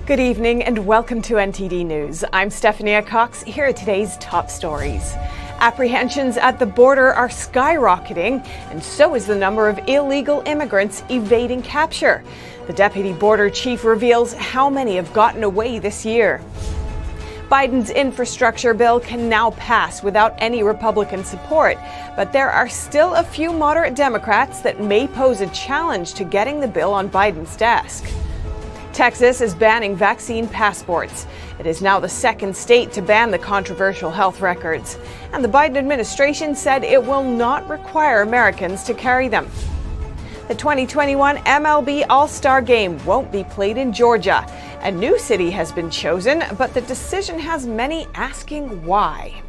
Good evening and welcome to NTD News. I'm Stephanie Cox. Here are today's top stories. Apprehensions at the border are skyrocketing, and so is the number of illegal immigrants evading capture. The deputy border chief reveals how many have gotten away this year. Biden's infrastructure bill can now pass without any Republican support, but there are still a few moderate Democrats that may pose a challenge to getting the bill on Biden's desk. Texas is banning vaccine passports. It is now the second state to ban the controversial health records. And the Biden administration said it will not require Americans to carry them. The 2021 MLB All-Star Game won't be played in Georgia. A new city has been chosen, but the decision has many asking why.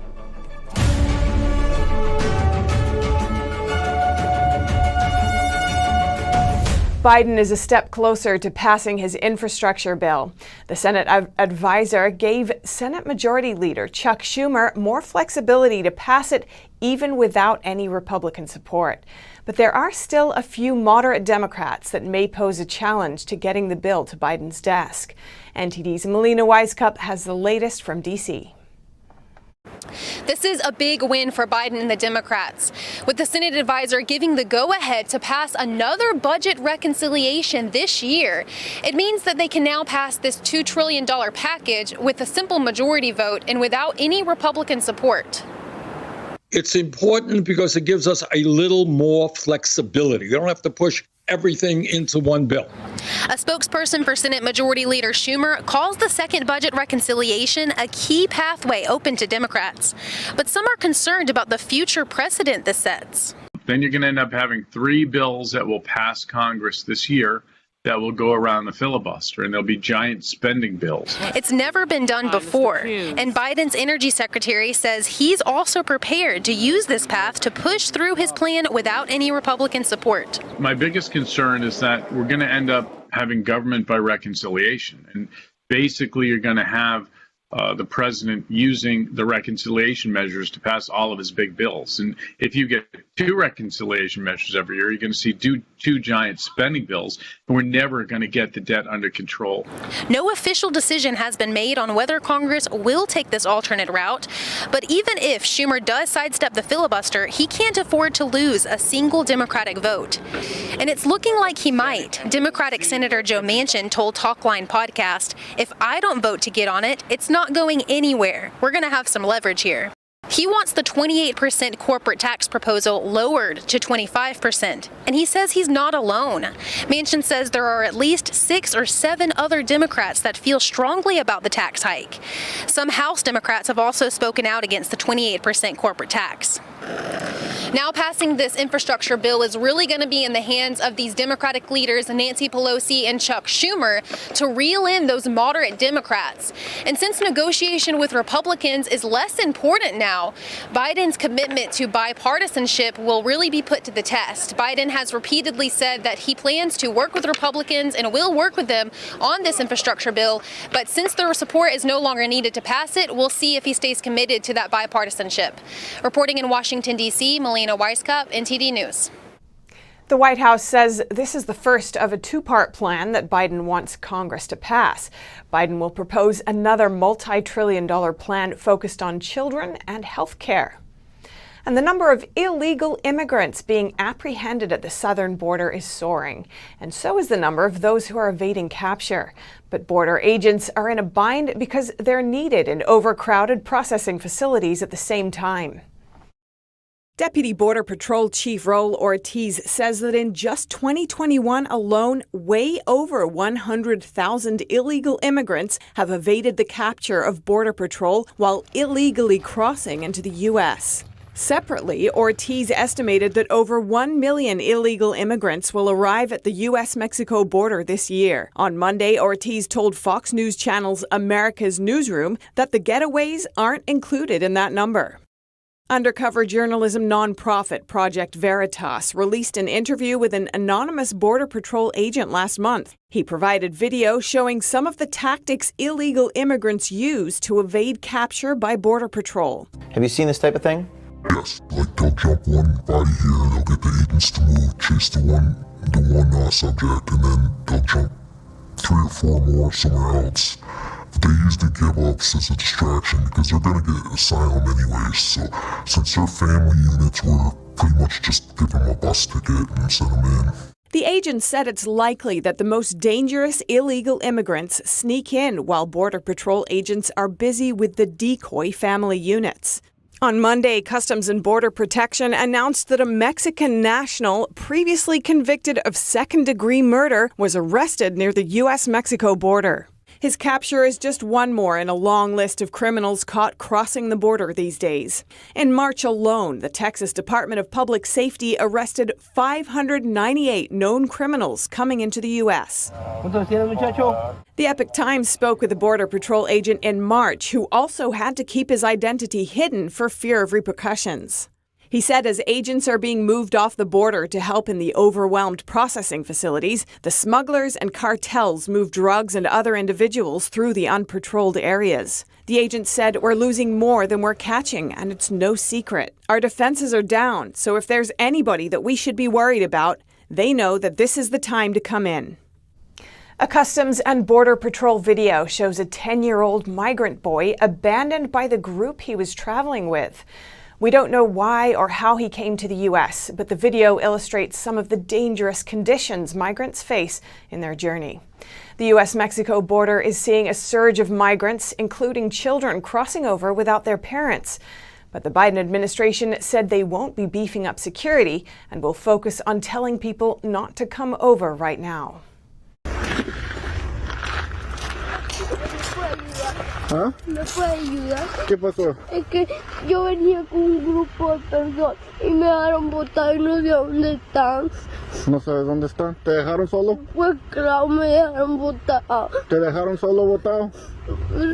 Biden is a step closer to passing his infrastructure bill. The Senate advisor gave Senate Majority Leader Chuck Schumer more flexibility to pass it even without any Republican support. But there are still a few moderate Democrats that may pose a challenge to getting the bill to Biden's desk. NTD's Melina Wisecup has the latest from D.C. This is a big win for Biden and the Democrats, with the Senate advisor giving the go-ahead to pass another budget reconciliation this year. It means that they can now pass this $2 trillion package with a simple majority vote and without any Republican support. It's important because it gives us a little more flexibility. You don't have to push everything into one bill. A spokesperson for Senate Majority Leader Schumer calls the second budget reconciliation a key pathway open to Democrats. But some are concerned about the future precedent this sets. Then you're going to end up having 3 bills that will pass Congress this year that will go around the filibuster, and there'll be giant spending bills. It's never been done before, and Biden's energy secretary says he's also prepared to use this path to push through his plan without any Republican support. My biggest concern is that we're going to end up having government by reconciliation, and basically you're going to have the president using the reconciliation measures to pass all of his big bills. And if you get 2 reconciliation measures every year, you're going to see two giant spending bills, and we're never going to get the debt under control. No official decision has been made on whether Congress will take this alternate route, but even if Schumer does sidestep the filibuster, he can't afford to lose a single Democratic vote. And it's looking like he might. Democratic Senator Joe Manchin told Talkline podcast, "If I don't vote to get on it, it's not going anywhere. We're going to have some leverage here." He wants the 28% corporate tax proposal lowered to 25%, and he says he's not alone. Manchin says there are at least 6 or 7 other Democrats that feel strongly about the tax hike. Some House Democrats have also spoken out against the 28% corporate tax. Now passing this infrastructure bill is really going to be in the hands of these Democratic leaders, Nancy Pelosi and Chuck Schumer, to reel in those moderate Democrats. And since negotiation with Republicans is less important now, Biden's commitment to bipartisanship will really be put to the test. Biden has repeatedly said that he plans to work with Republicans and will work with them on this infrastructure bill. But since their support is no longer needed to pass it, we'll see if he stays committed to that bipartisanship. Reporting in Washington, D.C., Melina Wisecup, NTD News. The White House says this is the first of a 2-part plan that Biden wants Congress to pass. Biden will propose another multi-trillion-dollar plan focused on children and health care. And the number of illegal immigrants being apprehended at the southern border is soaring, and so is the number of those who are evading capture. But border agents are in a bind because they're needed in overcrowded processing facilities at the same time. Deputy Border Patrol Chief Raul Ortiz says that in just 2021 alone, way over 100,000 illegal immigrants have evaded the capture of Border Patrol while illegally crossing into the U.S. Separately, Ortiz estimated that over 1 million illegal immigrants will arrive at the U.S.-Mexico border this year. On Monday, Ortiz told Fox News Channel's America's Newsroom that the getaways aren't included in that number. Undercover journalism nonprofit Project Veritas released an interview with an anonymous Border Patrol agent last month. He provided video showing some of the tactics illegal immigrants use to evade capture by Border Patrol. Have you seen this type of thing? Yes, like they'll jump one body here, they'll get the agents to move, chase the one subject, and then they'll jump 3 or 4 more somewhere else. They usually give us as a distraction because they're going to get asylum anyways. So since they're family units, we're pretty much just give them a bus ticket and send them in. The agent said it's likely that the most dangerous illegal immigrants sneak in while Border Patrol agents are busy with the decoy family units. On Monday, Customs and Border Protection announced that a Mexican national previously convicted of second-degree murder was arrested near the U.S.-Mexico border. His capture is just one more in a long list of criminals caught crossing the border these days. In March alone, the Texas Department of Public Safety arrested 598 known criminals coming into the U.S. The Epoch Times spoke with a Border Patrol agent in March who also had to keep his identity hidden for fear of repercussions. He said as agents are being moved off the border to help in the overwhelmed processing facilities, the smugglers and cartels move drugs and other individuals through the unpatrolled areas. The agent said, "We're losing more than we're catching, and it's no secret. Our defenses are down, so if there's anybody that we should be worried about, they know that this is the time to come in." A Customs and Border Patrol video shows a 10-year-old migrant boy abandoned by the group he was traveling with. We don't know why or how he came to the U.S., but the video illustrates some of the dangerous conditions migrants face in their journey. The U.S.-Mexico border is seeing a surge of migrants, including children crossing over without their parents. But the Biden administration said they won't be beefing up security and will focus on telling people not to come over right now. ¿Ah? ¿Me puede ayudar? ¿Qué pasó? Es que yo venía con un grupo de personas y me dejaron botar y no sé dónde están. No sabes dónde están. ¿Te dejaron solo? Pues claro, me dejaron botar. ¿Te dejaron solo botado?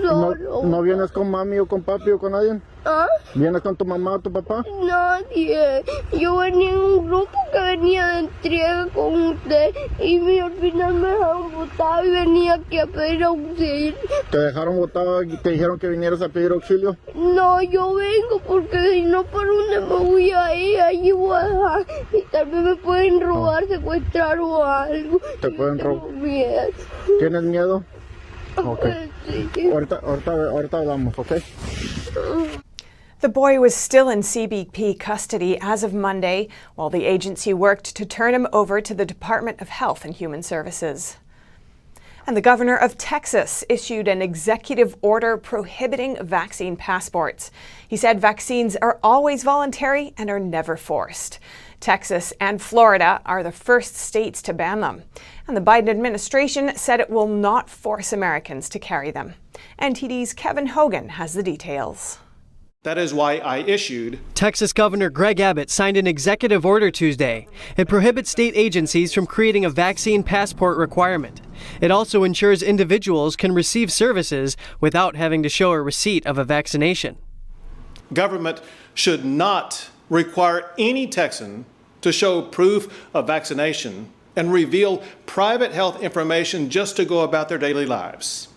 Solo. ¿No vienes con mami o con papi o con alguien? ¿Ah? ¿Vienes con tu mamá o tu papá? Nadie. Yo venía en un grupo que venía de entrega con usted y al final me dejaron botado y venía aquí a pedir auxilio. ¿Te dejaron botado y te dijeron que vinieras a pedir auxilio? No, yo vengo porque si no, ¿por dónde me voy a ir? Allí voy a dejar y tal vez me pueden robar, secuestrar o algo. ¿Te pueden robar? Tengo miedo. ¿Tienes miedo? Ok. Sí. Ahorita hablamos, ¿ok? The boy was still in CBP custody as of Monday, while the agency worked to turn him over to the Department of Health and Human Services. And the governor of Texas issued an executive order prohibiting vaccine passports. He said vaccines are always voluntary and are never forced. Texas and Florida are the first states to ban them. And the Biden administration said it will not force Americans to carry them. NTD's Kevin Hogan has the details. That is why I issued. Texas Governor Greg Abbott signed an executive order Tuesday. It prohibits state agencies from creating a vaccine passport requirement. It also ensures individuals can receive services without having to show a receipt of a vaccination. Government should not require any Texan to show proof of vaccination and reveal private health information just to go about their daily lives.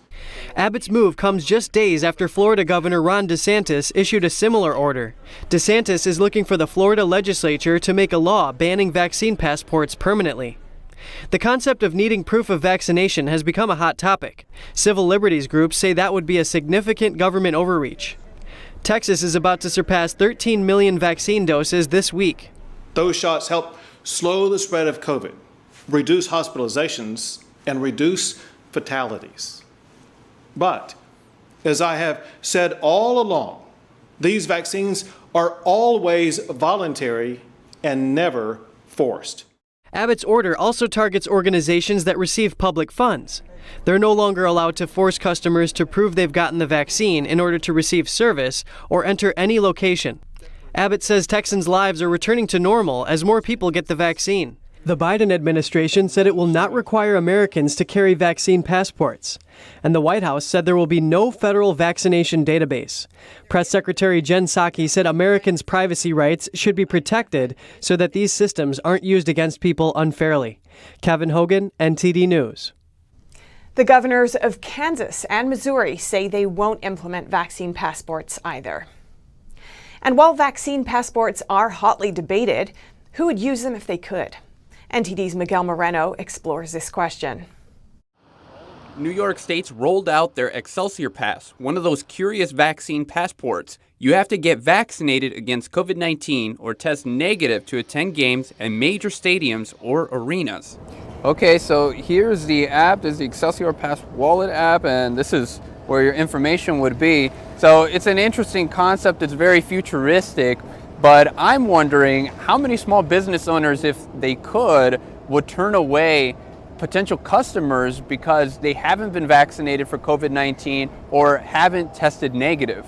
Abbott's move comes just days after Florida Governor Ron DeSantis issued a similar order. DeSantis is looking for the Florida legislature to make a law banning vaccine passports permanently. The concept of needing proof of vaccination has become a hot topic. Civil liberties groups say that would be a significant government overreach. Texas is about to surpass 13 million vaccine doses this week. Those shots help slow the spread of COVID, reduce hospitalizations, and reduce fatalities. But, as I have said all along, these vaccines are always voluntary and never forced. Abbott's order also targets organizations that receive public funds. They're no longer allowed to force customers to prove they've gotten the vaccine in order to receive service or enter any location. Abbott says Texans' lives are returning to normal as more people get the vaccine. The Biden administration said it will not require Americans to carry vaccine passports. And the White House said there will be no federal vaccination database. Press Secretary Jen Psaki said Americans' privacy rights should be protected so that these systems aren't used against people unfairly. Kevin Hogan, NTD News. The governors of Kansas and Missouri say they won't implement vaccine passports either. And while vaccine passports are hotly debated, who would use them if they could? NTD's Miguel Moreno explores this question. New York State's rolled out their Excelsior Pass, one of those curious vaccine passports. You have to get vaccinated against COVID-19 or test negative to attend games at major stadiums or arenas. Okay, so here's the app. This is the Excelsior Pass wallet app, and this is where your information would be. So it's an interesting concept. It's very futuristic, but I'm wondering how many small business owners, if they could, would turn away potential customers because they haven't been vaccinated for COVID-19 or haven't tested negative.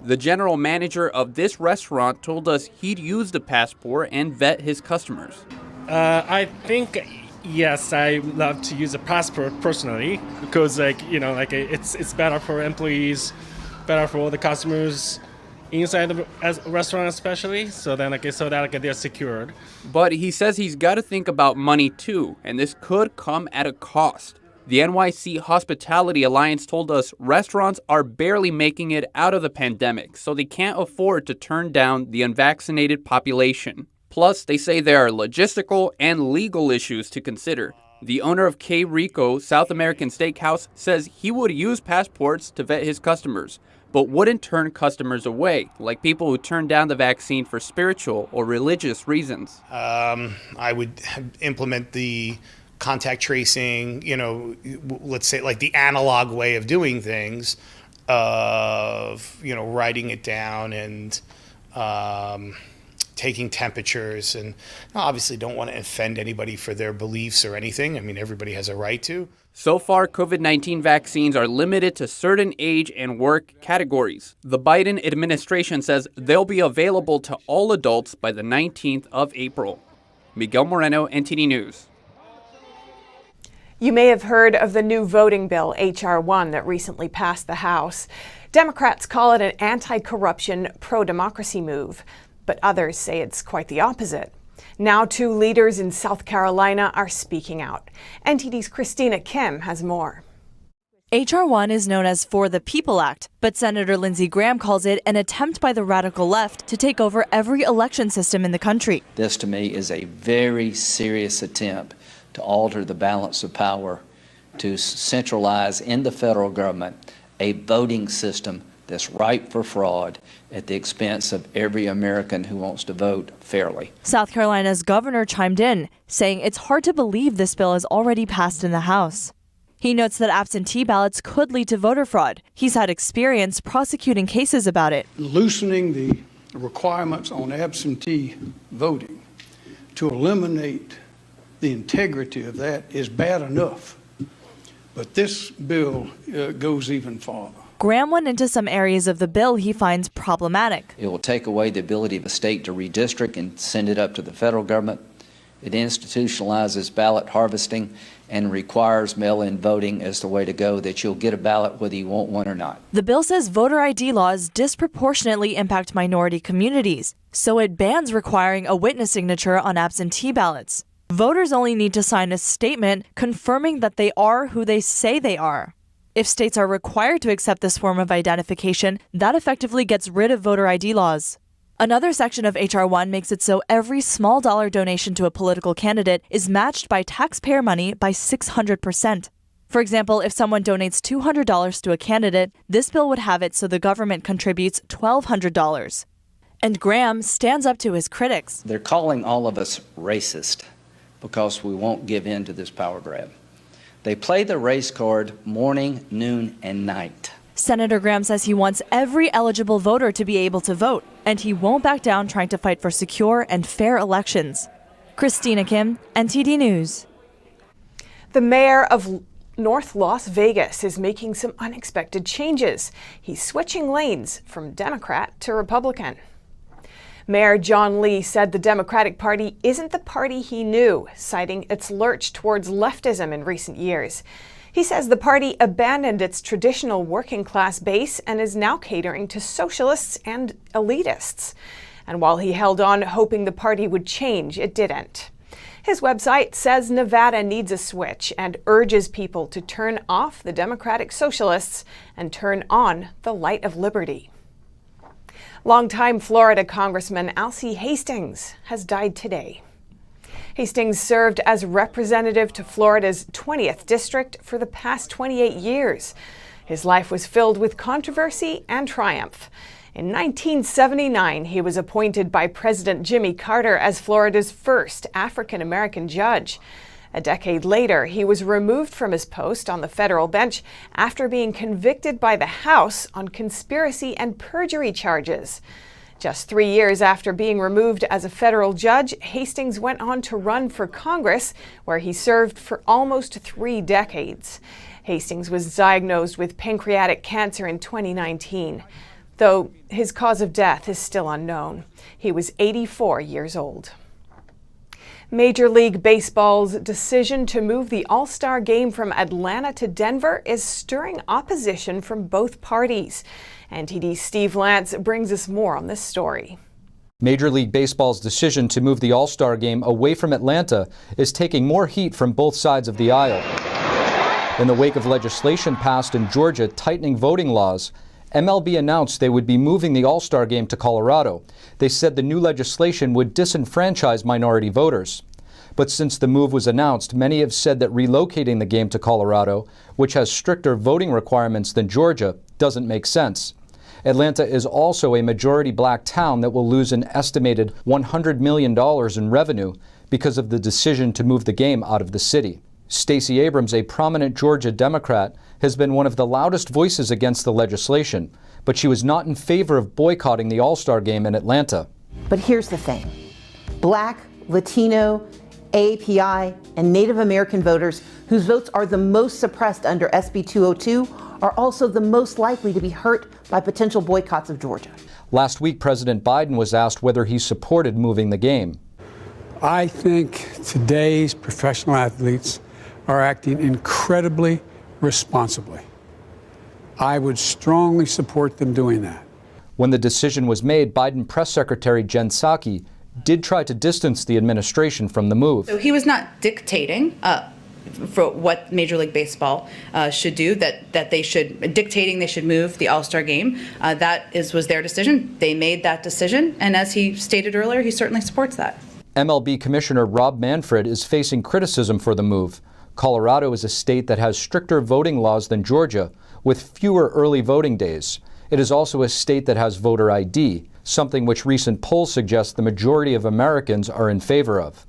The general manager of this restaurant told us he'd use the passport and vet his customers. I think, yes, I love to use a passport personally because, it's better for employees, better for all the customers inside the restaurant especially, so that they're secured. But he says he's got to think about money too, and this could come at a cost. The NYC Hospitality Alliance told us restaurants are barely making it out of the pandemic, so they can't afford to turn down the unvaccinated population. Plus, they say there are logistical and legal issues to consider. The owner of K Rico South American Steakhouse says he would use passports to vet his customers, but wouldn't turn customers away, like people who turn down the vaccine for spiritual or religious reasons. I would implement the contact tracing, let's say like the analog way of doing things, of, writing it down and taking temperatures, and obviously don't want to offend anybody for their beliefs or anything. I mean, everybody has a right to. So far, COVID-19 vaccines are limited to certain age and work categories. The Biden administration says they'll be available to all adults by the 19th of April. Miguel Moreno, NTD News. You may have heard of the new voting bill, H.R. 1, that recently passed the House. Democrats call it an anti-corruption, pro-democracy move, but others say it's quite the opposite. Now 2 leaders in South Carolina are speaking out. NTD's Christina Kim has more. H.R. 1 is known as For the People Act, but Senator Lindsey Graham calls it an attempt by the radical left to take over every election system in the country. This, to me, is a very serious attempt to alter the balance of power, to centralize in the federal government a voting system that's ripe for fraud at the expense of every American who wants to vote fairly. South Carolina's governor chimed in, saying it's hard to believe this bill is already passed in the House. He notes that absentee ballots could lead to voter fraud. He's had experience prosecuting cases about it. Loosening the requirements on absentee voting to eliminate the integrity of that is bad enough. But this bill goes even farther. Graham went into some areas of the bill he finds problematic. It will take away the ability of a state to redistrict and send it up to the federal government. It institutionalizes ballot harvesting and requires mail-in voting as the way to go, that you'll get a ballot whether you want one or not. The bill says voter ID laws disproportionately impact minority communities, so it bans requiring a witness signature on absentee ballots. Voters only need to sign a statement confirming that they are who they say they are. If states are required to accept this form of identification, that effectively gets rid of voter ID laws. Another section of H.R. 1 makes it so every small dollar donation to a political candidate is matched by taxpayer money by 600%. For example, if someone donates $200 to a candidate, this bill would have it so the government contributes $1,200. And Graham stands up to his critics. They're calling all of us racist because we won't give in to this power grab. They play the race card morning, noon, and night. Senator Graham says he wants every eligible voter to be able to vote, and he won't back down trying to fight for secure and fair elections. Christina Kim, NTD News. The mayor of North Las Vegas is making some unexpected changes. He's switching lanes from Democrat to Republican. Mayor John Lee said the Democratic Party isn't the party he knew, citing its lurch towards leftism in recent years. He says the party abandoned its traditional working-class base and is now catering to socialists and elitists. And while he held on hoping the party would change, it didn't. His website says Nevada needs a switch and urges people to turn off the Democratic Socialists and turn on the light of liberty. Longtime Florida Congressman Alcee Hastings has died today. Hastings served as representative to Florida's 20th district for the past 28 years. His life was filled with controversy and triumph. In 1979, he was appointed by President Jimmy Carter as Florida's first African-American judge. A decade later, he was removed from his post on the federal bench after being convicted by the House on conspiracy and perjury charges. Just 3 years after being removed as a federal judge, Hastings went on to run for Congress, where he served for almost 3 decades. Hastings was diagnosed with pancreatic cancer in 2019, though his cause of death is still unknown. He was 84 years old. Major League Baseball's decision to move the All-Star Game from Atlanta to Denver is stirring opposition from both parties. NTD's Steve Lance brings us more on this story. Major League Baseball's decision to move the All-Star Game away from Atlanta is taking more heat from both sides of the aisle. In the wake of legislation passed in Georgia tightening voting laws, MLB announced they would be moving the All-Star Game to Colorado. They said the new legislation would disenfranchise minority voters. But since the move was announced, many have said that relocating the game to Colorado, which has stricter voting requirements than Georgia, doesn't make sense. Atlanta is also a majority black town that will lose an estimated $100 million in revenue because of the decision to move the game out of the city. Stacey Abrams, a prominent Georgia Democrat, has been one of the loudest voices against the legislation, but she was not in favor of boycotting the All-Star Game in Atlanta. But here's the thing. Black, Latino, AAPI, and Native American voters whose votes are the most suppressed under SB 202 are also the most likely to be hurt by potential boycotts of Georgia. Last week, President Biden was asked whether he supported moving the game. I think today's professional athletes are acting incredibly responsibly. I would strongly support them doing that. When the decision was made, Biden Press Secretary Jen Psaki did try to distance the administration from the move. So he was not dictating for what Major League Baseball should do, that they should move the All-Star Game. That was their decision. They made that decision, and as he stated earlier, he certainly supports that. MLB Commissioner Rob Manfred is facing criticism for the move. Colorado is a state that has stricter voting laws than Georgia, with fewer early voting days. It is also a state that has voter ID, something which recent polls suggest the majority of Americans are in favor of.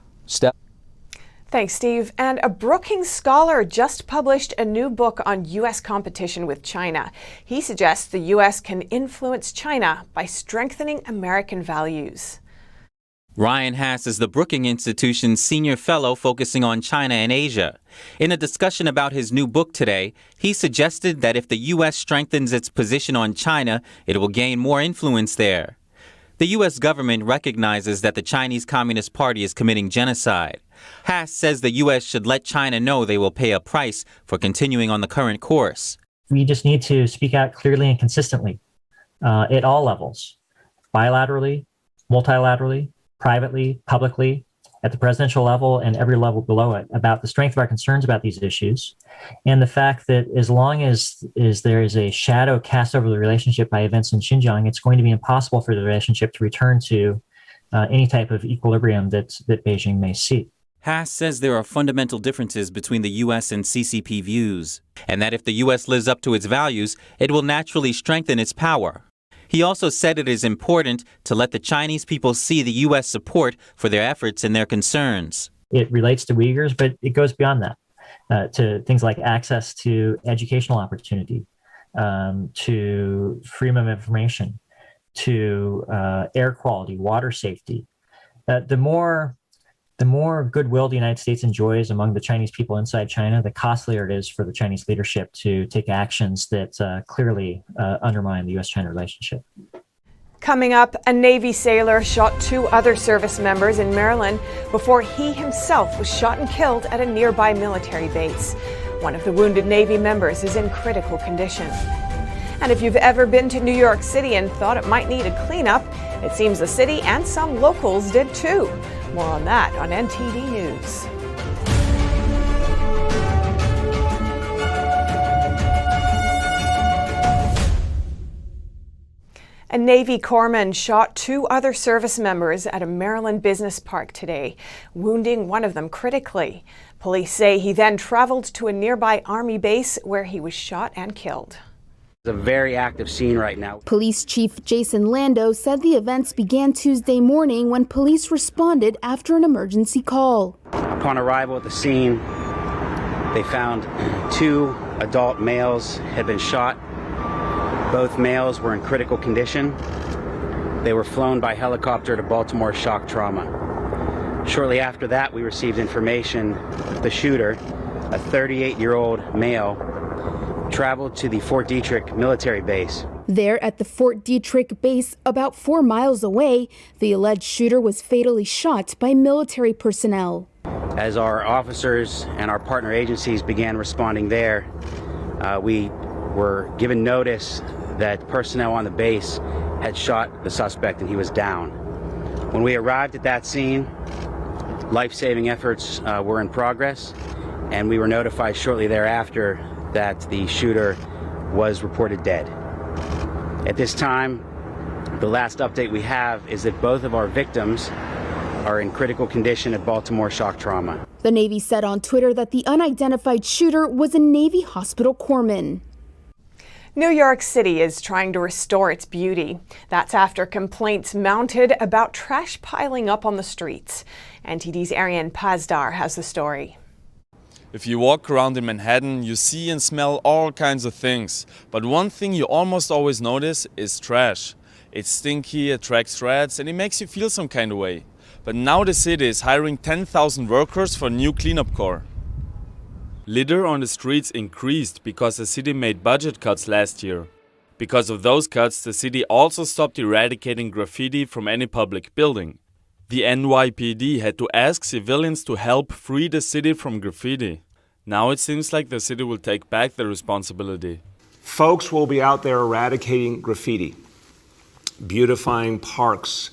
Thanks, Steve. And a Brookings scholar just published a new book on U.S. competition with China. He suggests the U.S. can influence China by strengthening American values. Ryan Hass is the Brookings Institution's senior fellow focusing on China and Asia. In a discussion about his new book today, he suggested that if the U.S. strengthens its position on China, it will gain more influence there. The U.S. government recognizes that the Chinese Communist Party is committing genocide. Hass says the U.S. should let China know they will pay a price for continuing on the current course. We just need to speak out clearly and consistently at all levels, bilaterally, multilaterally, privately, publicly, at the presidential level and every level below it, about the strength of our concerns about these issues, and the fact that as long as there is a shadow cast over the relationship by events in Xinjiang, it's going to be impossible for the relationship to return to any type of equilibrium that Beijing may seek. Hass says there are fundamental differences between the U.S. and CCP views, and that if the U.S. lives up to its values, it will naturally strengthen its power. He also said it is important to let the Chinese people see the U.S. support for their efforts and their concerns. It relates to Uyghurs, but it goes beyond that, to things like access to educational opportunity, to freedom of information, to air quality, water safety. The more goodwill the United States enjoys among the Chinese people inside China, the costlier it is for the Chinese leadership to take actions that clearly undermine the U.S.-China relationship. Coming up, a Navy sailor shot 2 other service members in Maryland before he himself was shot and killed at a nearby military base. One of the wounded Navy members is in critical condition. And if you've ever been to New York City and thought it might need a cleanup, it seems the city and some locals did too. More on that on NTD News. A Navy corpsman shot 2 other service members at a Maryland business park today, wounding one of them critically. Police say he then traveled to a nearby Army base where he was shot and killed. It's a very active scene right now. Police Chief Jason Lando said the events began Tuesday morning when police responded after an emergency call. Upon arrival at the scene, they found 2 adult males had been shot. Both males were in critical condition. They were flown by helicopter to Baltimore Shock Trauma. Shortly after that, we received information that the shooter, a 38-year-old male, traveled to the Fort Detrick military base. There at the Fort Detrick base, about 4 miles away, the alleged shooter was fatally shot by military personnel. As our officers and our partner agencies began responding there, we were given notice that personnel on the base had shot the suspect and he was down. When we arrived at that scene, life-saving efforts were in progress, and we were notified shortly thereafter that the shooter was reported dead. At this time, the last update we have is that both of our victims are in critical condition at Baltimore Shock Trauma. The Navy said on Twitter that the unidentified shooter was a Navy hospital corpsman. New York City is trying to restore its beauty. That's after complaints mounted about trash piling up on the streets. NTD's Ariane Pazdar has the story. If you walk around in Manhattan, you see and smell all kinds of things. But one thing you almost always notice is trash. It's stinky, attracts rats, and it makes you feel some kind of way. But now the city is hiring 10,000 workers for a new cleanup corps. Litter on the streets increased because the city made budget cuts last year. Because of those cuts, the city also stopped eradicating graffiti from any public building. The NYPD had to ask civilians to help free the city from graffiti. Now it seems like the city will take back the responsibility. Folks will be out there eradicating graffiti, beautifying parks,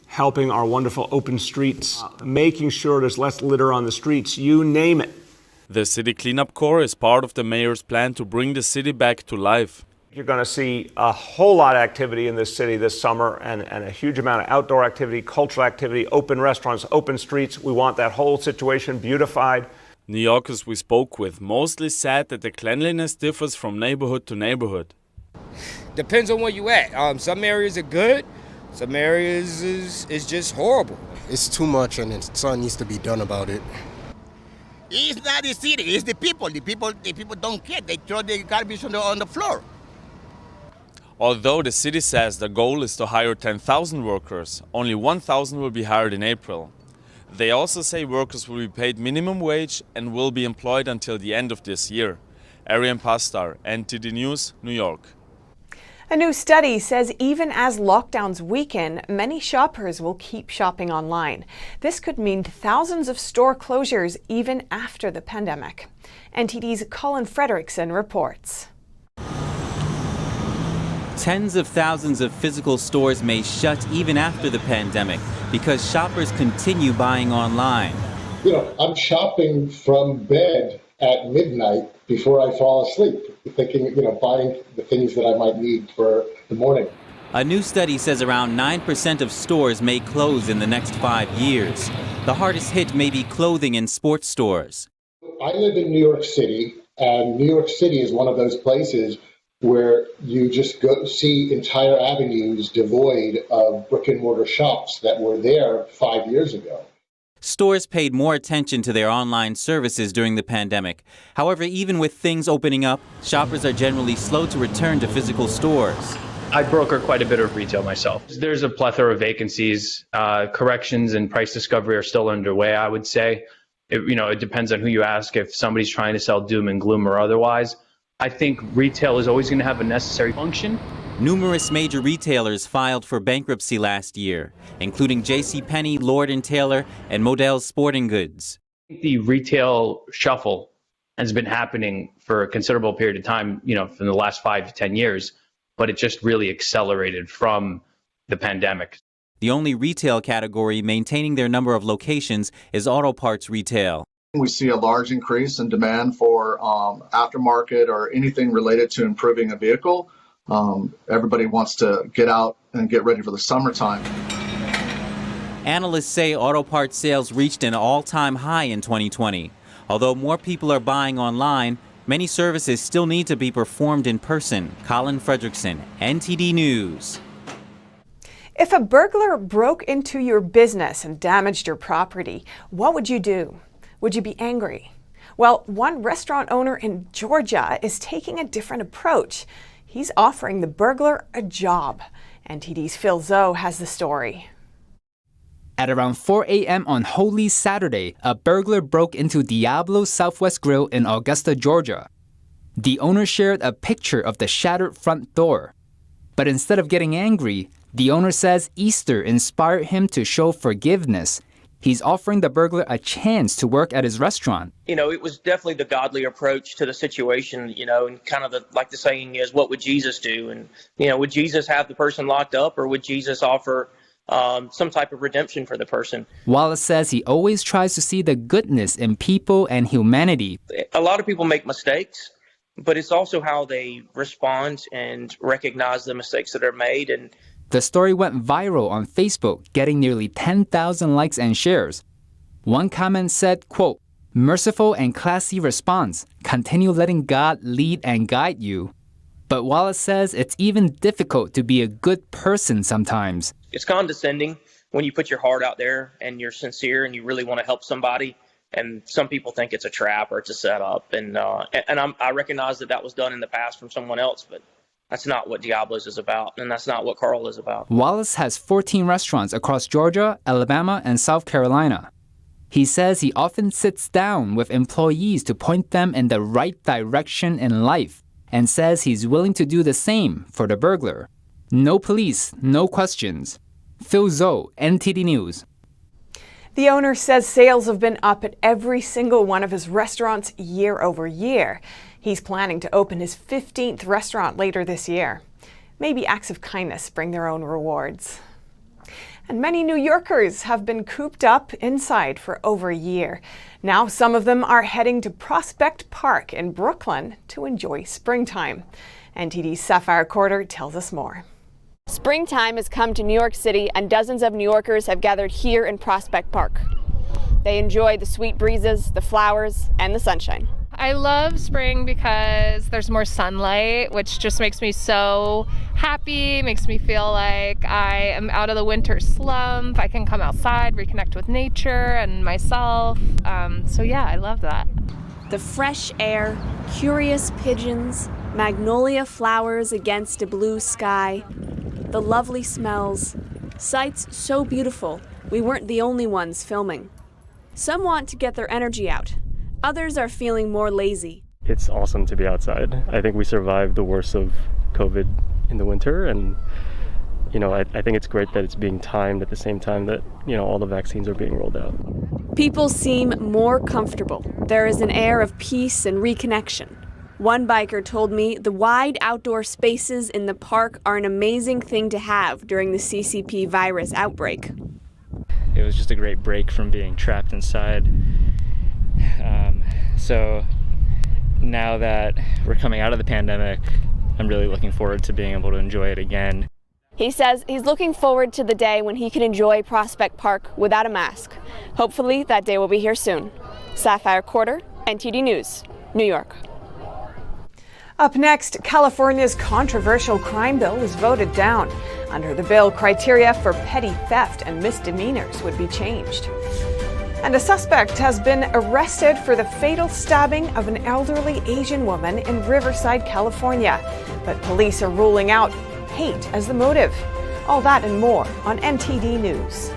helping our wonderful open streets, making sure there's less litter on the streets, you name it. The City Cleanup Corps is part of the mayor's plan to bring the city back to life. You're going to see a whole lot of activity in this city this summer and a huge amount of outdoor activity, cultural activity, open restaurants, open streets. We want that whole situation beautified. New Yorkers we spoke with mostly said that the cleanliness differs from neighborhood to neighborhood. Depends on where you at. Some areas are good, some areas is just horrible. It's too much and something needs to be done about it. It's not the city, it's the people. The people don't care. They throw the garbage on the floor. Although the city says the goal is to hire 10,000 workers, only 1,000 will be hired in April. They also say workers will be paid minimum wage and will be employed until the end of this year. Ariane Pazdar, NTD News, New York. A new study says even as lockdowns weaken, many shoppers will keep shopping online. This could mean thousands of store closures even after the pandemic. NTD's Colin Frederickson reports. Tens of thousands of physical stores may shut even after the pandemic because shoppers continue buying online. You know, I'm shopping from bed at midnight before I fall asleep, thinking, buying the things that I might need for the morning. A new study says around 9% of stores may close in the next 5 years. The hardest hit may be clothing and sports stores. I live in New York City, and New York City is one of those places where you just go see entire avenues devoid of brick and mortar shops that were there 5 years ago. Stores paid more attention to their online services during the pandemic. However, even with things opening up, shoppers are generally slow to return to physical stores. I broker quite a bit of retail myself. There's a plethora of vacancies. Corrections and price discovery are still underway, I would say. It depends on who you ask. If somebody's trying to sell doom and gloom or otherwise, I think retail is always going to have a necessary function. Numerous major retailers filed for bankruptcy last year, including JCPenney, Lord & Taylor, and Modell's Sporting Goods. The retail shuffle has been happening for a considerable period of time, from the last 5 to 10 years, but it just really accelerated from the pandemic. The only retail category maintaining their number of locations is auto parts retail. We see a large increase in demand for aftermarket or anything related to improving a vehicle. Everybody wants to get out and get ready for the summertime. Analysts say auto parts sales reached an all-time high in 2020. Although more people are buying online, many services still need to be performed in person. Colin Fredrickson, NTD News. If a burglar broke into your business and damaged your property, what would you do? Would you be angry? Well, one restaurant owner in Georgia is taking a different approach. He's offering the burglar a job. NTD's Phil Zoe has the story. At around 4 a.m. on Holy Saturday, a burglar broke into Diablo's Southwest Grill in Augusta, Georgia. The owner shared a picture of the shattered front door. But instead of getting angry, the owner says Easter inspired him to show forgiveness. He's offering the burglar a chance to work at his restaurant. It was definitely the godly approach to the situation, and kind of like the saying is, what would Jesus do? And, would Jesus have the person locked up, or would Jesus offer some type of redemption for the person? Wallace says he always tries to see the goodness in people and humanity. A lot of people make mistakes, but it's also how they respond and recognize the mistakes that are made. And the story went viral on Facebook, getting nearly 10,000 likes and shares. One comment said, quote, "Merciful and classy response. Continue letting God lead and guide you." But Wallace says it's even difficult to be a good person sometimes. It's condescending when you put your heart out there and you're sincere and you really want to help somebody. And some people think it's a trap or it's a setup. And I recognize that was done in the past from someone else, but that's not what Diablo's is about, and that's not what Carl is about. Wallace has 14 restaurants across Georgia, Alabama, and South Carolina. He says he often sits down with employees to point them in the right direction in life, and says he's willing to do the same for the burglar. No police, no questions. Phil Zoe, NTD News. The owner says sales have been up at every single one of his restaurants year over year. He's planning to open his 15th restaurant later this year. Maybe acts of kindness bring their own rewards. And many New Yorkers have been cooped up inside for over a year. Now some of them are heading to Prospect Park in Brooklyn to enjoy springtime. NTD's Sapphire Quarter tells us more. Springtime has come to New York City, and dozens of New Yorkers have gathered here in Prospect Park. They enjoy the sweet breezes, the flowers, and the sunshine. I love spring because there's more sunlight, which just makes me so happy, makes me feel like I am out of the winter slump. I can come outside, reconnect with nature and myself. So yeah, I love that. The fresh air, curious pigeons, magnolia flowers against a blue sky, the lovely smells, sights so beautiful we weren't the only ones filming. Some want to get their energy out. Others are feeling more lazy. It's awesome to be outside. I think we survived the worst of COVID in the winter, and I think it's great that it's being timed at the same time that all the vaccines are being rolled out. People seem more comfortable. There is an air of peace and reconnection. One biker told me the wide outdoor spaces in the park are an amazing thing to have during the CCP virus outbreak. It was just a great break from being trapped inside. So now that we're coming out of the pandemic, I'm really looking forward to being able to enjoy it again. He says he's looking forward to the day when he can enjoy Prospect Park without a mask. Hopefully that day will be here soon. Sapphire Quarter, NTD News, New York. Up next, California's controversial crime bill was voted down. Under the bill, criteria for petty theft and misdemeanors would be changed. And a suspect has been arrested for the fatal stabbing of an elderly Asian woman in Riverside, California. But police are ruling out hate as the motive. All that and more on NTD News.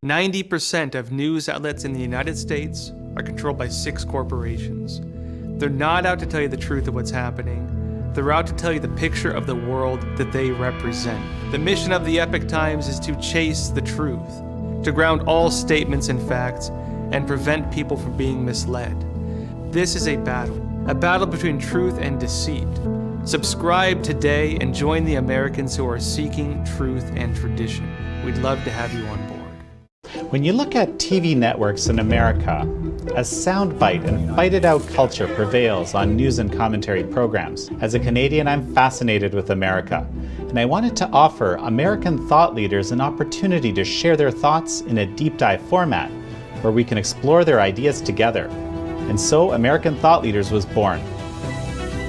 "90% of news outlets in the United States are controlled by 6 corporations. They're not out to tell you the truth of what's happening. They're out to tell you the picture of the world that they represent. The mission of the Epoch Times is to chase the truth, to ground all statements in facts, and prevent people from being misled. This is a battle between truth and deceit. Subscribe today and join the Americans who are seeking truth and tradition. We'd love to have you on board. When you look at TV networks in America, a soundbite and fight-it-out culture prevails on news and commentary programs. As a Canadian, I'm fascinated with America, and I wanted to offer American thought leaders an opportunity to share their thoughts in a deep dive format, where we can explore their ideas together. And so American Thought Leaders was born.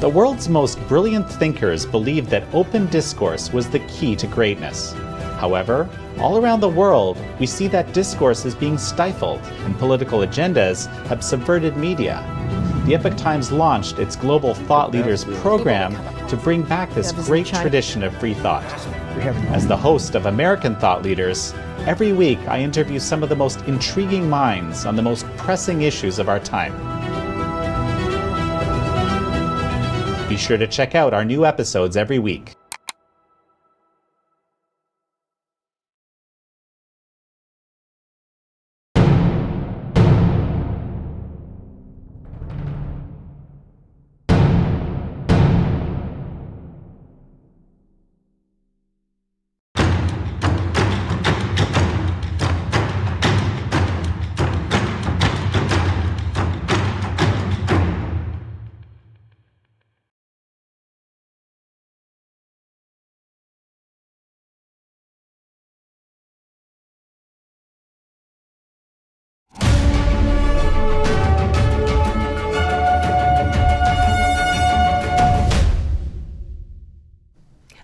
The world's most brilliant thinkers believed that open discourse was the key to greatness. However, all around the world, we see that discourse is being stifled, and political agendas have subverted media. The Epoch Times launched its Global Thought Leaders program to bring back this great tradition of free thought. As the host of American Thought Leaders, every week I interview some of the most intriguing minds on the most pressing issues of our time. Be sure to check out our new episodes every week.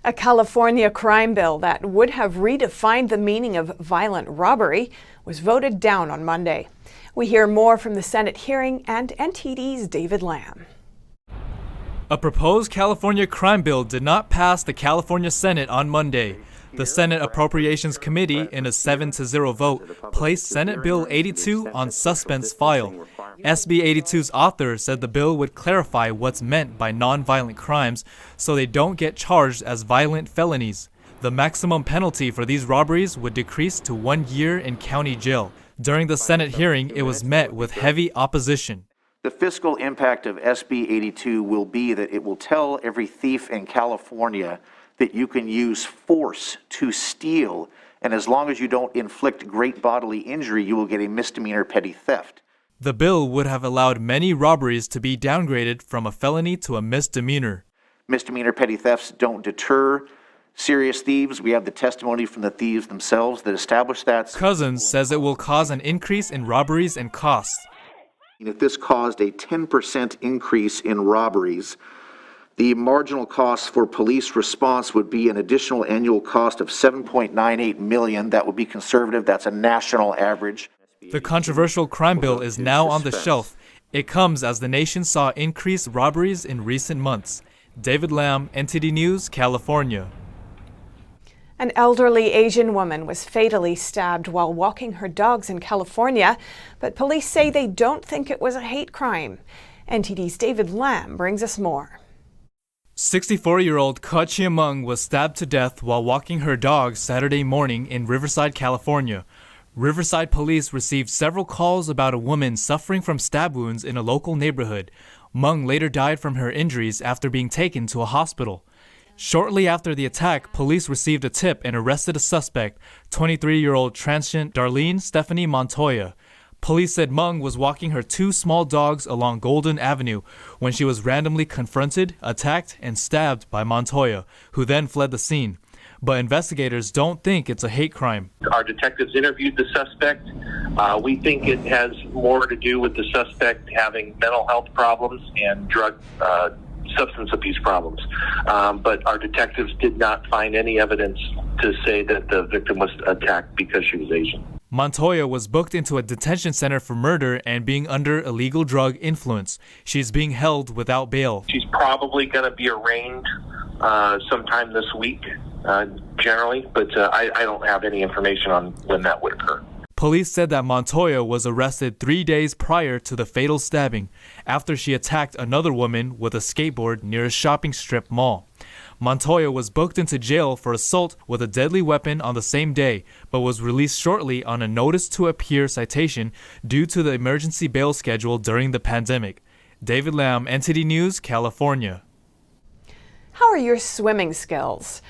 A California crime bill that would have redefined the meaning of violent robbery was voted down on Monday. We hear more from the Senate hearing and NTD's David Lamb. A proposed California crime bill did not pass the California Senate on Monday. The Senate Appropriations Committee, in a 7-0 vote, placed Senate Bill 82 on suspense file. SB 82's author said the bill would clarify what's meant by nonviolent crimes so they don't get charged as violent felonies. The maximum penalty for these robberies would decrease to 1 year in county jail. During the Senate hearing, it was met with heavy opposition. The fiscal impact of SB 82 will be that it will tell every thief in California that you can use force to steal, and as long as you don't inflict great bodily injury, you will get a misdemeanor petty theft. The bill would have allowed many robberies to be downgraded from a felony to a misdemeanor. Misdemeanor petty thefts don't deter serious thieves. We have the testimony from the thieves themselves that establish that. Cousins says it will cause an increase in robberies and costs. If this caused a 10% increase in robberies, the marginal cost for police response would be an additional annual cost of $7.98 million. That would be conservative. That's a national average. The controversial crime bill is now on the shelf. It comes as the nation saw increased robberies in recent months. David Lamb, NTD News, California. An elderly Asian woman was fatally stabbed while walking her dogs in California, but police say they don't think it was a hate crime. NTD's David Lamb brings us more. 64-year-old Ka Chia Mung was stabbed to death while walking her dog Saturday morning in Riverside, California. Riverside police received several calls about a woman suffering from stab wounds in a local neighborhood. Mung later died from her injuries after being taken to a hospital. Shortly after the attack, police received a tip and arrested a suspect, 23-year-old transient Darlene Stephanie Montoya. Police said Mung was walking her two small dogs along Golden Avenue when she was randomly confronted, attacked, and stabbed by Montoya, who then fled the scene. But investigators don't think it's a hate crime. Our detectives interviewed the suspect. We think it has more to do with the suspect having mental health problems and substance abuse problems. But our detectives did not find any evidence to say that the victim was attacked because she was Asian. Montoya was booked into a detention center for murder and being under illegal drug influence. She's being held without bail. She's probably going to be arraigned sometime this week, generally, but I don't have any information on when that would occur. Police said that Montoya was arrested 3 days prior to the fatal stabbing after she attacked another woman with a skateboard near a shopping strip mall. Montoya was booked into jail for assault with a deadly weapon on the same day, but was released shortly on a notice to appear citation due to the emergency bail schedule during the pandemic. David Lamb, NTD News, California. How are your swimming skills?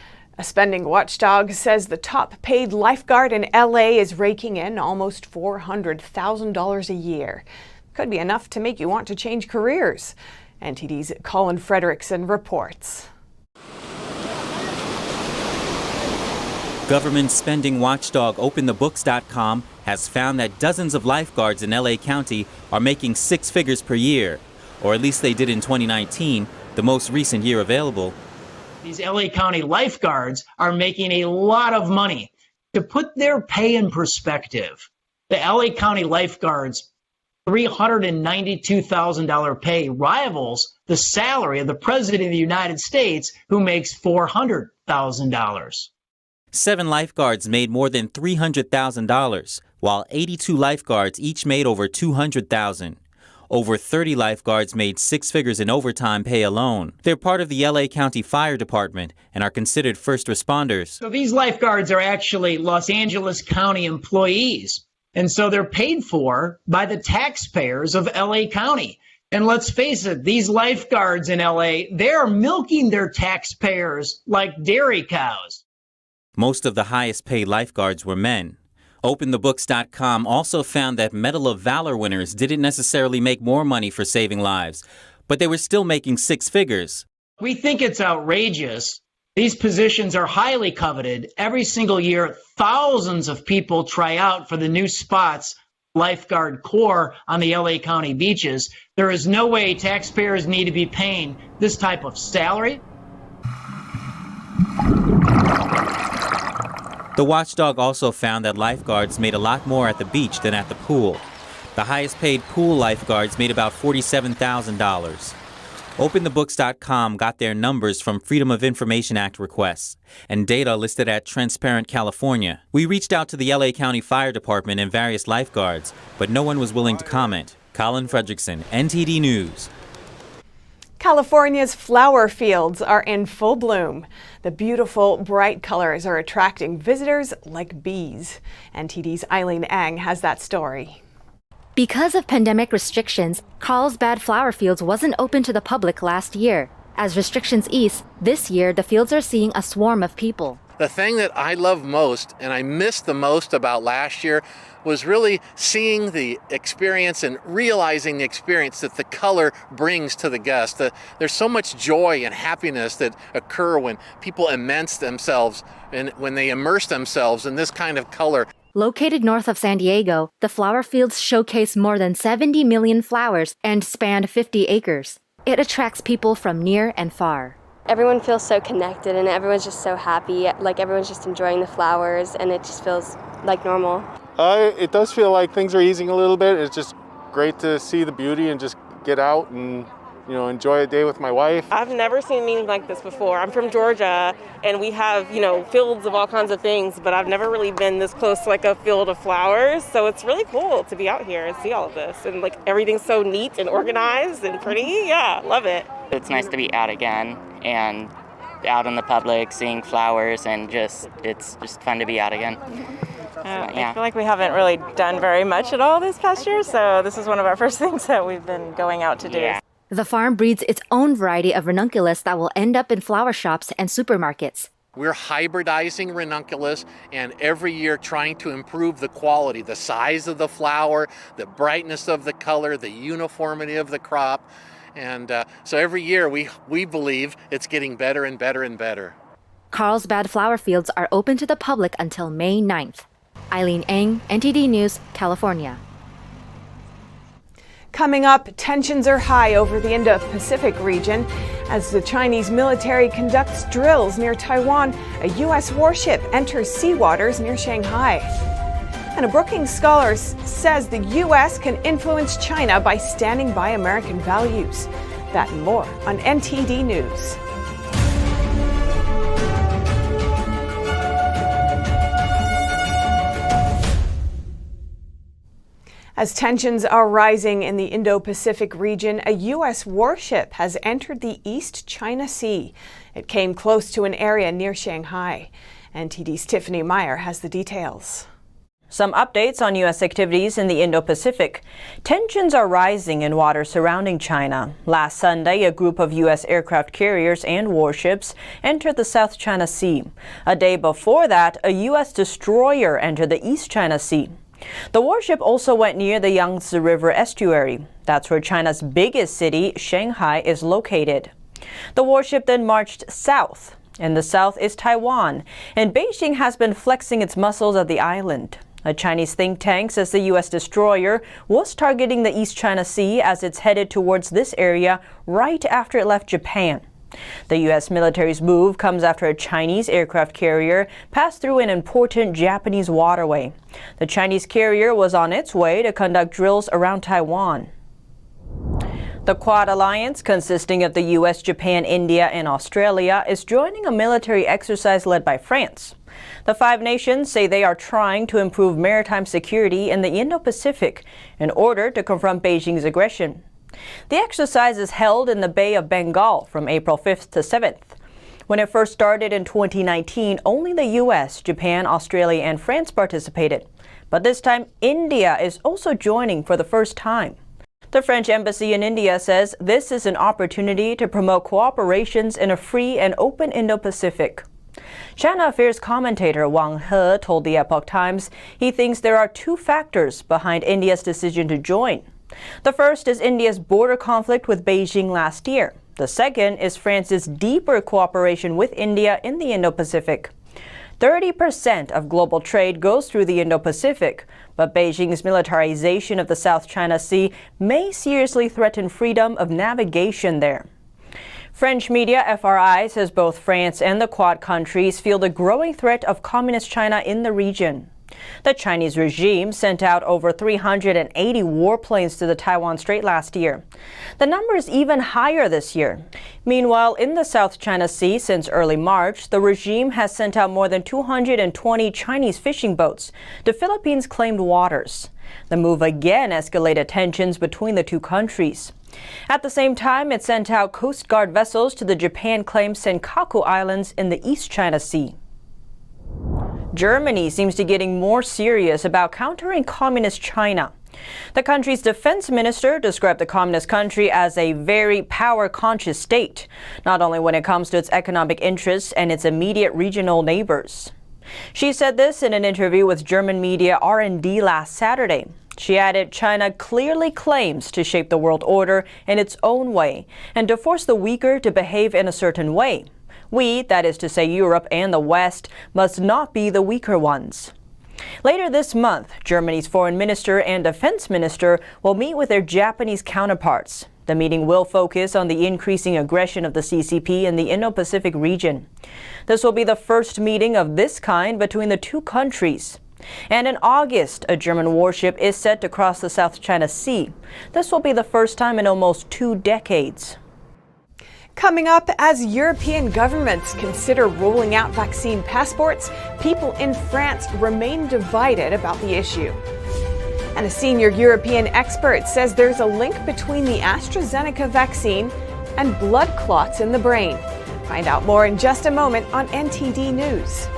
A spending watchdog says the top-paid lifeguard in LA is raking in almost $400,000 a year. Could be enough to make you want to change careers. NTD's Colin Frederickson reports. Government spending watchdog OpenTheBooks.com has found that dozens of lifeguards in LA County are making six figures per year, or at least they did in 2019, the most recent year available. These LA County lifeguards are making a lot of money. To put their pay in perspective, the LA County lifeguards' $392,000 pay rivals the salary of the President of the United States, who makes $400,000. 7 lifeguards made more than $300,000, while 82 lifeguards each made over $200,000. Over 30 lifeguards made six figures in overtime pay alone. They're part of the LA County Fire Department and are considered first responders. So these lifeguards are actually Los Angeles County employees, and so they're paid for by the taxpayers of LA County. And let's face it, these lifeguards in LA, they're milking their taxpayers like dairy cows. Most of the highest paid lifeguards were men. OpenTheBooks.com also found that Medal of Valor winners didn't necessarily make more money for saving lives, but they were still making six figures. We think it's outrageous. These positions are highly coveted. Every single year, thousands of people try out for the new spots, lifeguard corps on the LA County beaches. There is no way taxpayers need to be paying this type of salary. The watchdog also found that lifeguards made a lot more at the beach than at the pool. The highest paid pool lifeguards made about $47,000. OpenTheBooks.com got their numbers from Freedom of Information Act requests and data listed at Transparent California. We reached out to the LA County Fire Department and various lifeguards, but no one was willing to comment. Colin Frederickson, NTD News. California's flower fields are in full bloom. The beautiful, bright colors are attracting visitors like bees. NTD's Eileen Ang has that story. Because of pandemic restrictions, Carlsbad Flower Fields wasn't open to the public last year. As restrictions ease, this year the fields are seeing a swarm of people. The thing that I love most and I missed the most about last year was really seeing the experience and realizing the experience that the color brings to the guest. There's so much joy and happiness that occur when people immerse themselves and when they immerse themselves in this kind of color. Located north of San Diego, the flower fields showcase more than 70 million flowers and span 50 acres. It attracts people from near and far. Everyone feels so connected and everyone's just so happy, like everyone's just enjoying the flowers and it just feels like normal. It does feel like things are easing a little bit. It's just great to see the beauty and just get out and, enjoy a day with my wife. I've never seen anything like this before. I'm from Georgia and we have, fields of all kinds of things, but I've never really been this close to like a field of flowers. So it's really cool to be out here and see all of this. And like everything's so neat and organized and pretty. Yeah, love it. It's nice to be out again and out in the public, seeing flowers, and it's just fun to be out again. I feel like we haven't really done very much at all this past year, so this is one of our first things that we've been going out to do. Yeah. The farm breeds its own variety of ranunculus that will end up in flower shops and supermarkets. We're hybridizing ranunculus and every year trying to improve the quality, the size of the flower, the brightness of the color, the uniformity of the crop. And so every year we believe it's getting better and better and better. Carlsbad Flower Fields are open to the public until May 9th. Eileen Ang, NTD News, California. Coming up, tensions are high over the Indo-Pacific region as the Chinese military conducts drills near Taiwan. A U.S. warship enters sea waters near Shanghai. And a Brookings scholar says the U.S. can influence China by standing by American values. That and more on NTD News. As tensions are rising in the Indo-Pacific region, a U.S. warship has entered the East China Sea. It came close to an area near Shanghai. NTD's Tiffany Meyer has the details. Some updates on U.S. activities in the Indo-Pacific. Tensions are rising in waters surrounding China. Last Sunday, a group of U.S. aircraft carriers and warships entered the South China Sea. A day before that, a U.S. destroyer entered the East China Sea. The warship also went near the Yangtze River estuary. That's where China's biggest city, Shanghai, is located. The warship then marched south. In the south is Taiwan, and Beijing has been flexing its muscles at the island. A Chinese think tank says the U.S. destroyer was targeting the East China Sea as it's headed towards this area right after it left Japan. The U.S. military's move comes after a Chinese aircraft carrier passed through an important Japanese waterway. The Chinese carrier was on its way to conduct drills around Taiwan. The Quad Alliance, consisting of the U.S., Japan, India, and Australia, is joining a military exercise led by France. The 5 nations say they are trying to improve maritime security in the Indo-Pacific in order to confront Beijing's aggression. The exercise is held in the Bay of Bengal from April 5th to 7th. When it first started in 2019, only the U.S., Japan, Australia, and France participated. But this time, India is also joining for the first time. The French embassy in India says this is an opportunity to promote cooperations in a free and open Indo-Pacific. China affairs commentator Wang He told the Epoch Times he thinks there are 2 factors behind India's decision to join. The first is India's border conflict with Beijing last year. The second is France's deeper cooperation with India in the Indo-Pacific. 30% of global trade goes through the Indo-Pacific, but Beijing's militarization of the South China Sea may seriously threaten freedom of navigation there. French media FRI says both France and the Quad countries feel the growing threat of Communist China in the region. The Chinese regime sent out over 380 warplanes to the Taiwan Strait last year. The number is even higher this year. Meanwhile, in the South China Sea since early March, the regime has sent out more than 220 Chinese fishing boats to Philippines' claimed waters. The move again escalated tensions between the 2 countries. At the same time, it sent out Coast Guard vessels to the Japan-claimed Senkaku Islands in the East China Sea. Germany seems to be getting more serious about countering Communist China. The country's defense minister described the communist country as a very power-conscious state, not only when it comes to its economic interests and its immediate regional neighbors. She said this in an interview with German media R&D last Saturday. She added, China clearly claims to shape the world order in its own way and to force the weaker to behave in a certain way. We, that is to say Europe and the West, must not be the weaker ones. Later this month, Germany's foreign minister and defense minister will meet with their Japanese counterparts. The meeting will focus on the increasing aggression of the CCP in the Indo-Pacific region. This will be the first meeting of this kind between the 2 countries. And in August, a German warship is set to cross the South China Sea. This will be the first time in almost 2 decades. Coming up, as European governments consider rolling out vaccine passports, people in France remain divided about the issue. And a senior European expert says there's a link between the AstraZeneca vaccine and blood clots in the brain. Find out more in just a moment on NTD News.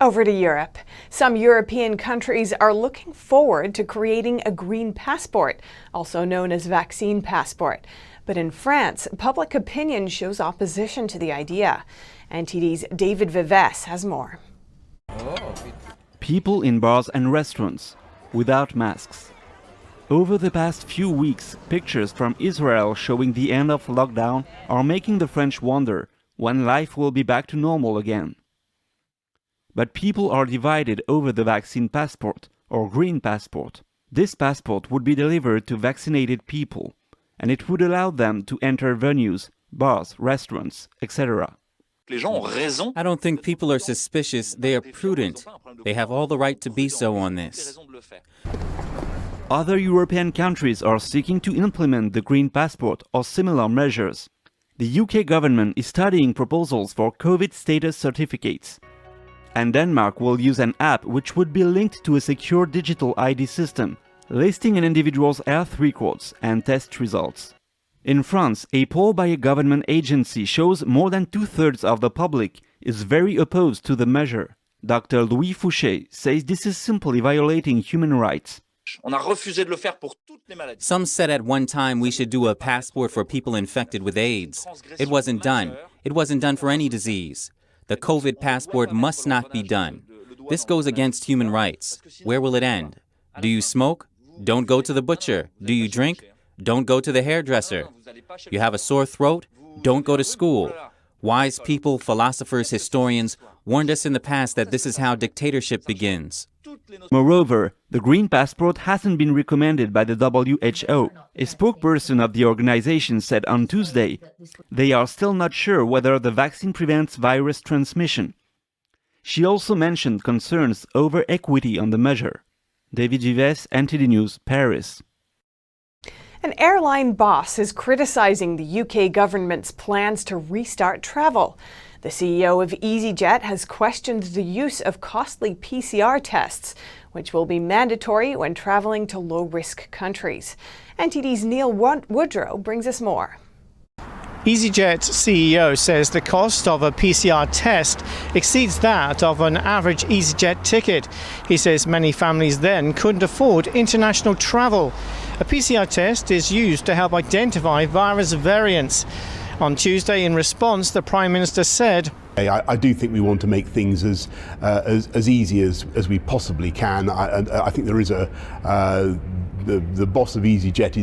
Over to Europe. Some European countries are looking forward to creating a green passport, also known as vaccine passport. But in France, public opinion shows opposition to the idea. NTD's David Vives has more. People in bars and restaurants, without masks. Over the past few weeks, pictures from Israel showing the end of lockdown are making the French wonder when life will be back to normal again. But people are divided over the vaccine passport, or green passport. This passport would be delivered to vaccinated people, and it would allow them to enter venues, bars, restaurants, etc. I don't think people are suspicious, they are prudent. They have all the right to be so on this. Other European countries are seeking to implement the green passport or similar measures. The UK government is studying proposals for COVID status certificates. And Denmark will use an app which would be linked to a secure digital ID system, listing an individual's health records and test results. In France, a poll by a government agency shows more than 2/3 of the public is very opposed to the measure. Dr. Louis Fouché says this is simply violating human rights. Some said at one time we should do a passport for people infected with AIDS. It wasn't done. It wasn't done for any disease. The COVID passport must not be done. This goes against human rights. Where will it end? Do you smoke? Don't go to the butcher. Do you drink? Don't go to the hairdresser. You have a sore throat? Don't go to school. Wise people, philosophers, historians warned us in the past that this is how dictatorship begins. Moreover, the green passport hasn't been recommended by the WHO. A spokesperson of the organization said on Tuesday they are still not sure whether the vaccine prevents virus transmission. She also mentioned concerns over equity on the measure. David Vives, NTD News, Paris. An airline boss is criticizing the UK government's plans to restart travel. The CEO of EasyJet has questioned the use of costly PCR tests, which will be mandatory when traveling to low-risk countries. NTD's Neil Woodrow brings us more. EasyJet's CEO says the cost of a PCR test exceeds that of an average EasyJet ticket. He says many families then couldn't afford international travel. A PCR test is used to help identify virus variants. On Tuesday, in response, the Prime Minister said, I do think we want to make things as easy as we possibly can. I think there is the boss of EasyJet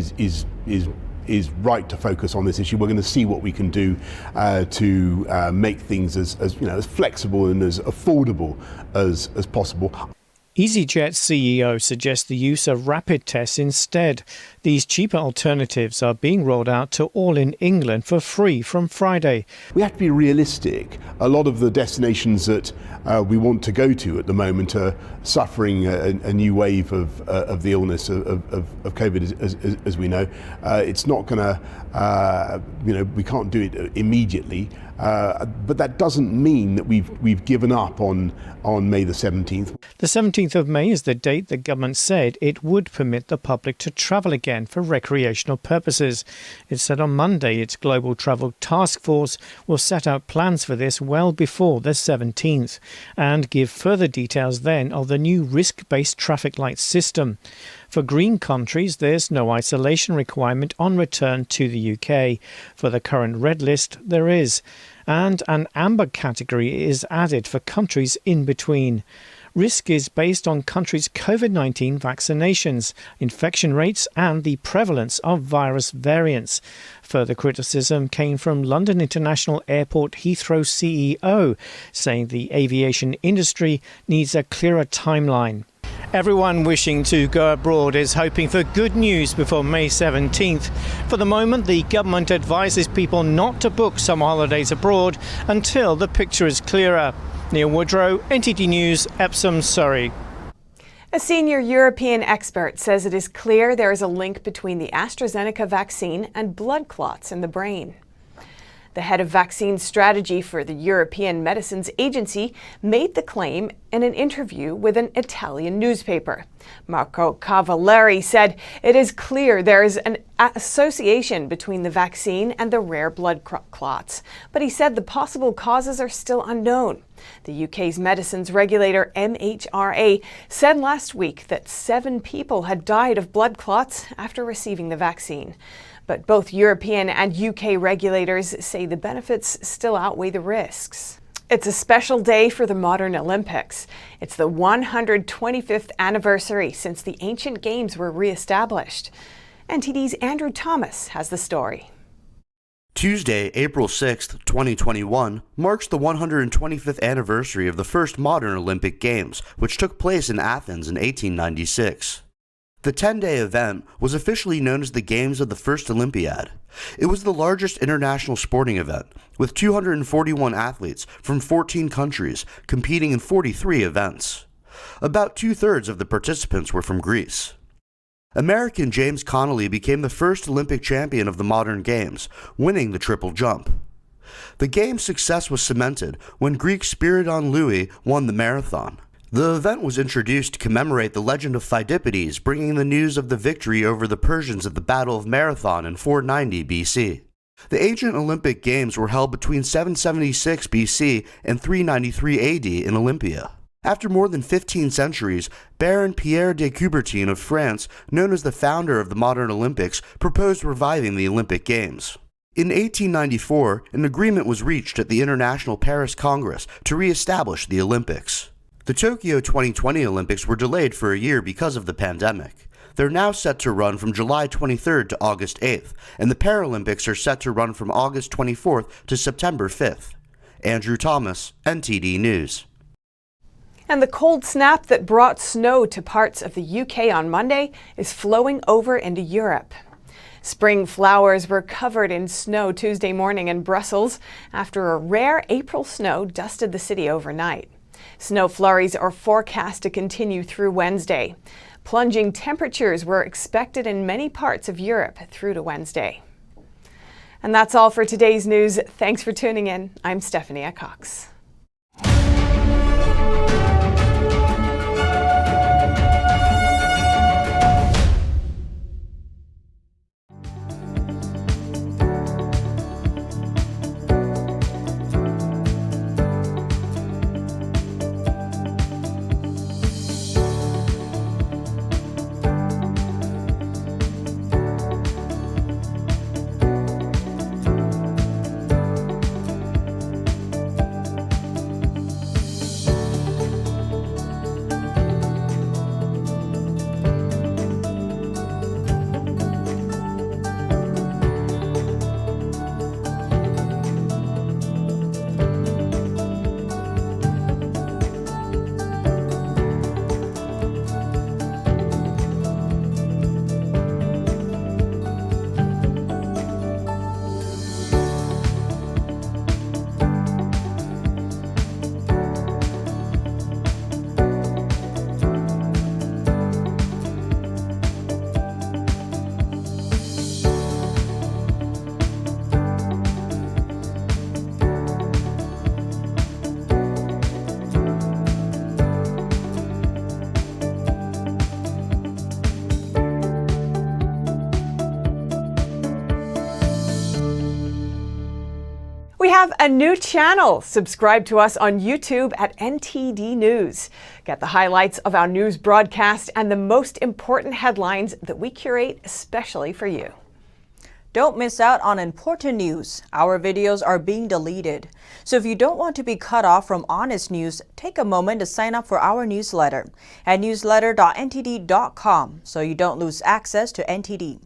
is right to focus on this issue. We're going to see what we can do to make things as flexible and as affordable as possible. EasyJet's CEO suggests the use of rapid tests instead. These cheaper alternatives are being rolled out to all in England for free from Friday. We have to be realistic. A lot of the destinations that we want to go to at the moment are suffering a new wave of the illness of COVID, as we know. It's not going to, we can't do it immediately. But that doesn't mean that we've given up on May the 17th. The 17th of May is the date the government said it would permit the public to travel again for recreational purposes. It said on Monday its Global Travel Task Force will set out plans for this well before the 17th and give further details then of the new risk-based traffic light system. For green countries, there's no isolation requirement on return to the UK. For the current red list, there is. And an amber category is added for countries in between. Risk is based on countries' COVID-19 vaccinations, infection rates and the prevalence of virus variants. Further criticism came from London International Airport Heathrow CEO, saying the aviation industry needs a clearer timeline. Everyone wishing to go abroad is hoping for good news before May 17th. For the moment, the government advises people not to book summer holidays abroad until the picture is clearer. Neil Woodrow, NTD News, Epsom, Surrey. A senior European expert says it is clear there is a link between the AstraZeneca vaccine and blood clots in the brain. The head of vaccine strategy for the European Medicines Agency made the claim in an interview with an Italian newspaper. Marco Cavallari said it is clear there is an association between the vaccine and the rare blood clots, but he said the possible causes are still unknown. The UK's medicines regulator MHRA said last week that 7 people had died of blood clots after receiving the vaccine. But both European and UK regulators say the benefits still outweigh the risks. It's a special day for the modern Olympics. It's the 125th anniversary since the ancient games were re-established. NTD's Andrew Thomas has the story. Tuesday, April 6, 2021, marks the 125th anniversary of the first modern Olympic Games, which took place in Athens in 1896. The 10-day event was officially known as the Games of the First Olympiad. It was the largest international sporting event, with 241 athletes from 14 countries competing in 43 events. About 2/3 of the participants were from Greece. American James Connolly became the first Olympic champion of the modern games, winning the triple jump. The game's success was cemented when Greek Spiridon Louis won the marathon. The event was introduced to commemorate the legend of Phidippides bringing the news of the victory over the Persians at the Battle of Marathon in 490 BC. The ancient Olympic Games were held between 776 BC and 393 AD in Olympia. After more than 15 centuries, Baron Pierre de Coubertin of France, known as the founder of the modern Olympics, proposed reviving the Olympic Games. In 1894, an agreement was reached at the International Paris Congress to re-establish the Olympics. The Tokyo 2020 Olympics were delayed for a year because of the pandemic. They're now set to run from July 23rd to August 8th, and the Paralympics are set to run from August 24th to September 5th. Andrew Thomas, NTD News. And the cold snap that brought snow to parts of the UK on Monday is flowing over into Europe. Spring flowers were covered in snow Tuesday morning in Brussels after a rare April snow dusted the city overnight. Snow flurries are forecast to continue through Wednesday. Plunging temperatures were expected in many parts of Europe through to Wednesday. And that's all for today's news. Thanks for tuning in. I'm Stephanie Cox. We have a new channel. Subscribe to us on YouTube at NTD News. Get the highlights of our news broadcast and the most important headlines that we curate especially for you. Don't miss out on important news. Our videos are being deleted. So if you don't want to be cut off from honest news, take a moment to sign up for our newsletter at newsletter.ntd.com so you don't lose access to NTD.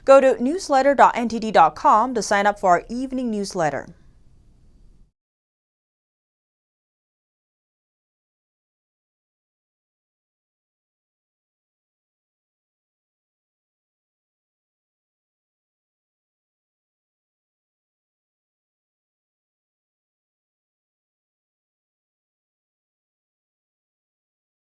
Go to newsletter.ntd.com to sign up for our evening newsletter.